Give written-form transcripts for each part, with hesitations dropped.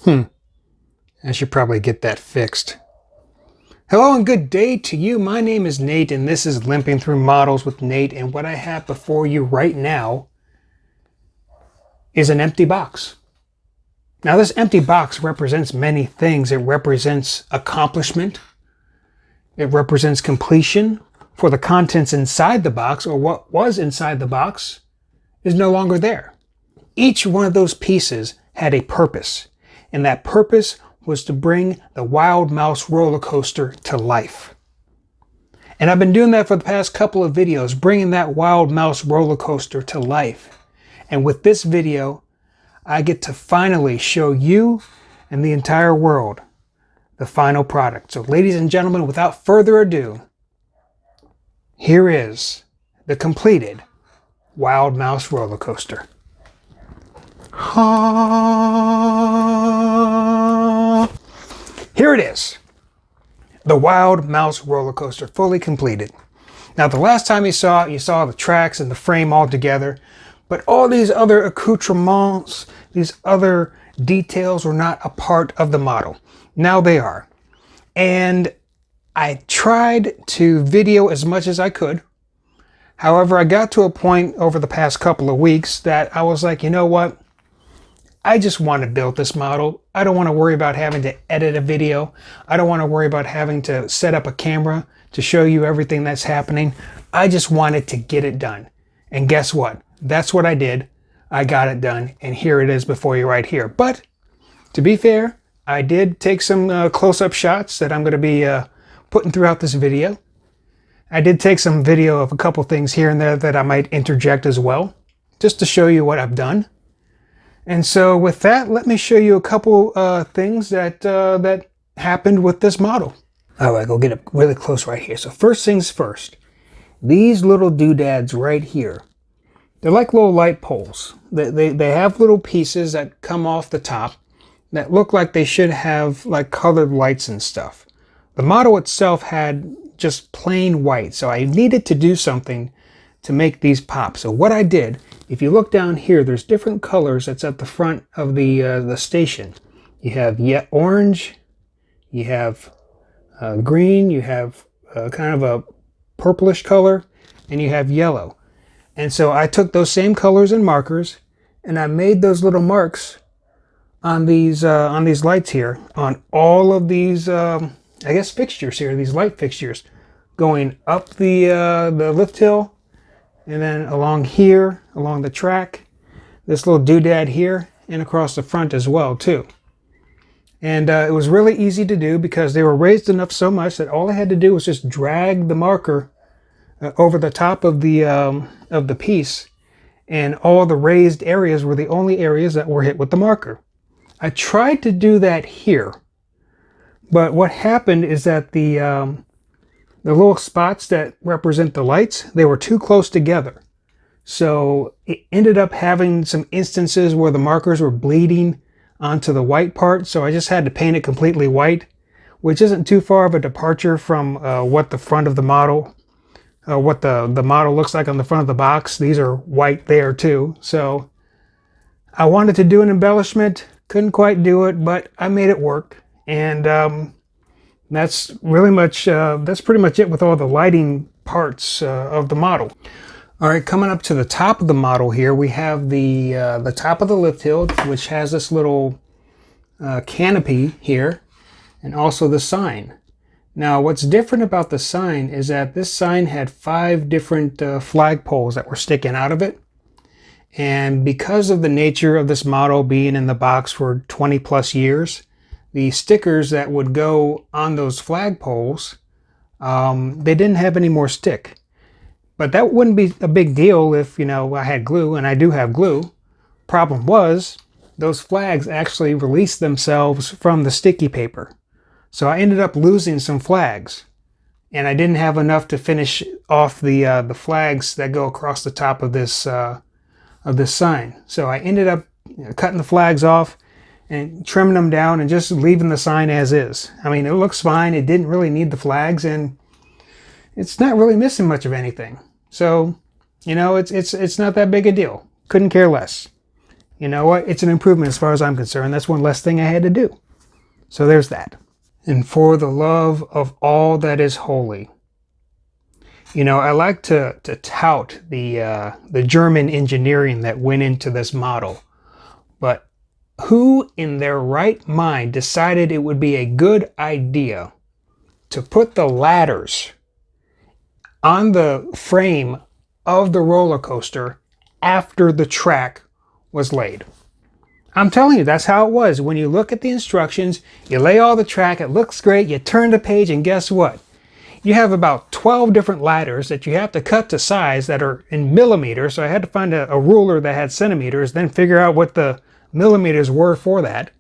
I should probably get that fixed. Hello and good day to you. My name is Nate and this is Limping Through Models with Nate, and what I have before you right now is an empty box. Now this empty box represents many things. It represents accomplishment. It represents completion, for the contents inside the box, or what was inside the box, is no longer there. Each one of those pieces had a purpose, and that purpose was to bring the Wild Mouse roller coaster to life. And I've been doing that for the past couple of videos, bringing that Wild Mouse roller coaster to life. And with this video, I get to finally show you and the entire world the final product. So ladies and gentlemen, without further ado, here is the completed Wild Mouse roller coaster. Here it is, the Wild Mouse roller coaster, fully completed. Now the last time you saw it, you saw the tracks and the frame all together, but all these other accoutrements, these other details were not a part of the model. Now they are. And I tried to video as much as I could. However, I got to a point over the past couple of weeks that I was like, you know what? I just want to build this model. I don't want to worry about having to edit a video. I don't want to worry about having to set up a camera to show you everything that's happening. I just wanted to get it done. And guess what? That's what I did. I got it done, and here it is before you right here. But to be fair, I did take some close-up shots that I'm going to be putting throughout this video. I did take some video of a couple things here and there that I might interject as well, just to show you what I've done. And so with that, let me show you a couple things that that happened with this model. All right, go get up really close right here. So first things first, these little doodads right here, they're like little light poles. They have little pieces that come off the top that look like they should have like colored lights and stuff. The model itself had just plain white, so I needed to do something to make these pop. So what I did, if you look down here, there's different colors that's at the front of the station. You have orange, you have green, you have kind of a purplish color, and you have yellow. And so I took those same colors and markers, and I made those little marks on these lights here, on all of these, I guess, fixtures here, these light fixtures, going up the lift hill, and then along here, along the track, this little doodad here, and across the front as well too. And it was really easy to do because they were raised enough so much that all I had to do was just drag the marker over the top of the piece, and all the raised areas were the only areas that were hit with the marker. I tried to do that here, but what happened is that the little spots that represent the lights, they were too close together. So it ended up having some instances where the markers were bleeding onto the white part. So I just had to paint it completely white, which isn't too far of a departure from what the front of the model, what the model looks like on the front of the box. These are white there too. So I wanted to do an embellishment, couldn't quite do it, but I made it work. And that's pretty much it with all the lighting parts of the model. All right, coming up to the top of the model here, we have the top of the lift hill, which has this little canopy here, and also the sign. Now, what's different about the sign is that this sign had 5 different flag poles that were sticking out of it. And because of the nature of this model being in the box for 20 plus years, the stickers that would go on those flag poles, they didn't have any more stick. But that wouldn't be a big deal if, you know, I had glue, and I do have glue. Problem was, those flags actually released themselves from the sticky paper. So I ended up losing some flags, and I didn't have enough to finish off the flags that go across the top of this sign. So I ended up cutting the flags off and trimming them down and just leaving the sign as is. I mean, it looks fine. It didn't really need the flags, and it's not really missing much of anything. So, you know, it's not that big a deal. Couldn't care less. You know what? It's an improvement as far as I'm concerned. That's one less thing I had to do. So there's that. And for the love of all that is holy. You know, I like to tout the German engineering that went into this model. But who in their right mind decided it would be a good idea to put the ladders on the frame of the roller coaster after the track was laid? I'm telling you, that's how it was. When you look at the instructions, you lay all the track, it looks great, you turn the page, and guess what? You have about 12 different ladders that you have to cut to size that are in millimeters. So I had to find a ruler that had centimeters, then figure out what the millimeters were for that.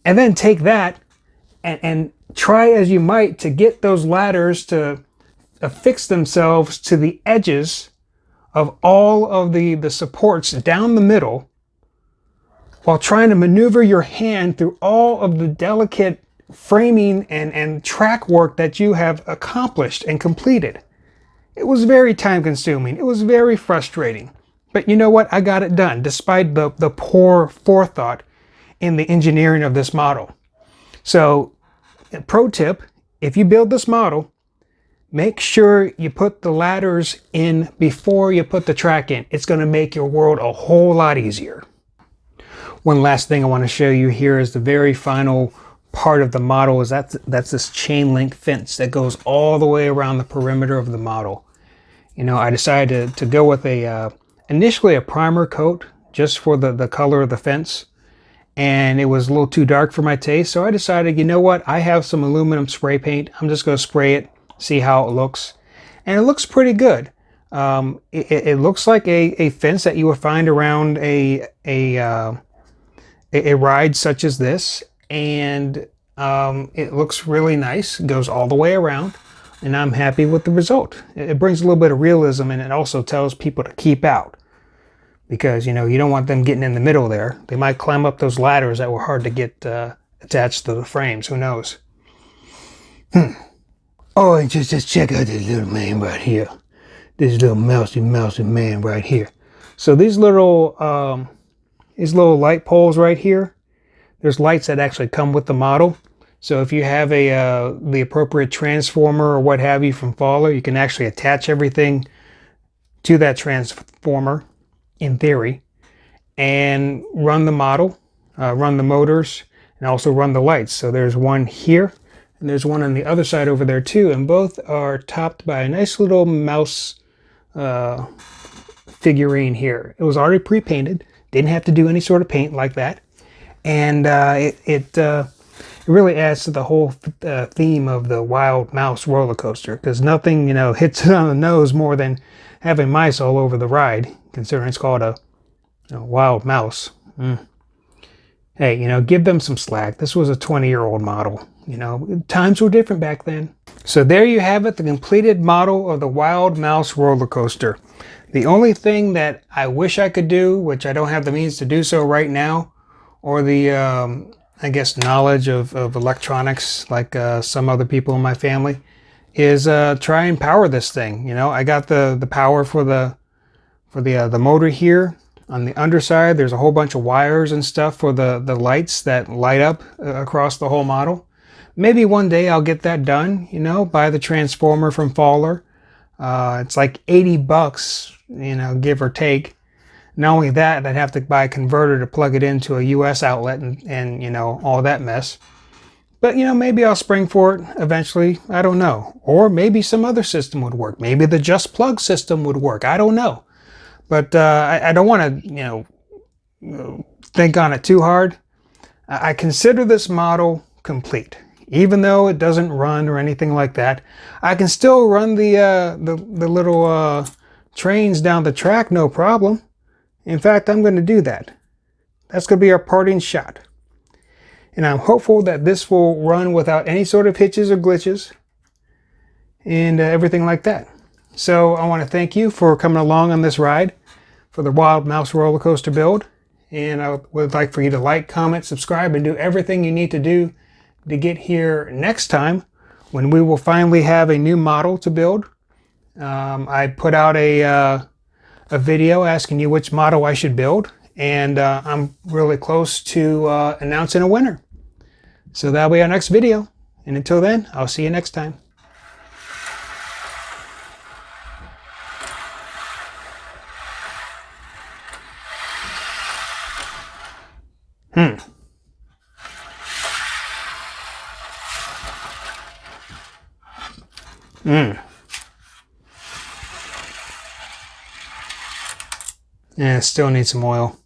And then take that and try as you might to get those ladders to affix themselves to the edges of all of the supports down the middle, while trying to maneuver your hand through all of the delicate framing and track work that you have accomplished and completed. It was very time consuming. It was very frustrating. But you know what? I got it done despite the poor forethought in the engineering of this model. So, pro tip, if you build this model, make sure you put the ladders in before you put the track in. It's going to make your world a whole lot easier. One last thing I want to show you here is the very final part of the model. Is that's this chain link fence that goes all the way around the perimeter of the model. You know, I decided to go with initially a primer coat just for the color of the fence, and it was a little too dark for my taste, so I decided, you know what, I have some aluminum spray paint. I'm just going to spray it, see how it looks, and it looks pretty good. It looks like a fence that you would find around a ride such as this, and it looks really nice. It goes all the way around, and I'm happy with the result. It brings a little bit of realism, and it also tells people to keep out, because you know, you don't want them getting in the middle there. They might climb up those ladders that were hard to get attached to the frames. Who knows? Oh, and just check out this little man right here. This little mousy man right here. So these little light poles right here, there's lights that actually come with the model. So if you have the appropriate transformer or what have you from Fowler, you can actually attach everything to that transformer, in theory, and run the model, run the motors, and also run the lights. So there's one here, and there's one on the other side over there too, and both are topped by a nice little mouse figurine here. It was already pre-painted, didn't have to do any sort of paint like that, and it really adds to the whole theme of the Wild Mouse roller coaster, because nothing, you know, hits it on the nose more than having mice all over the ride, considering it's called a Wild Mouse. Hey, you know, give them some slack. This was a 20-year-old model. You know, times were different back then. So there you have it, the completed model of the Wild Mouse roller coaster. The only thing that I wish I could do, which I don't have the means to do so right now, or the, I guess, knowledge of electronics like some other people in my family, is try and power this thing. You know, I got the power for the motor here. On the underside, there's a whole bunch of wires and stuff for the lights that light up across the whole model. Maybe one day I'll get that done, you know, buy the transformer from Fowler. It's like $80, you know, give or take. Not only that, I'd have to buy a converter to plug it into a US outlet and you know, all that mess. But, you know, maybe I'll spring for it eventually. I don't know. Or maybe some other system would work. Maybe the Just Plug system would work. I don't know. But I don't want to, you know, think on it too hard. I consider this model complete. Even though it doesn't run or anything like that, I can still run the little trains down the track, no problem. In fact, I'm going to do that. That's going to be our parting shot. And I'm hopeful that this will run without any sort of hitches or glitches and everything like that. So I want to thank you for coming along on this ride for the Wild Mouse roller coaster build. And I would like for you to like, comment, subscribe, and do everything you need to do to get here next time when we will finally have a new model to build. I put out a video asking you which model I should build, and I'm really close to announcing a winner. So that'll be our next video. And until then, I'll see you next time. Yeah, still need some oil.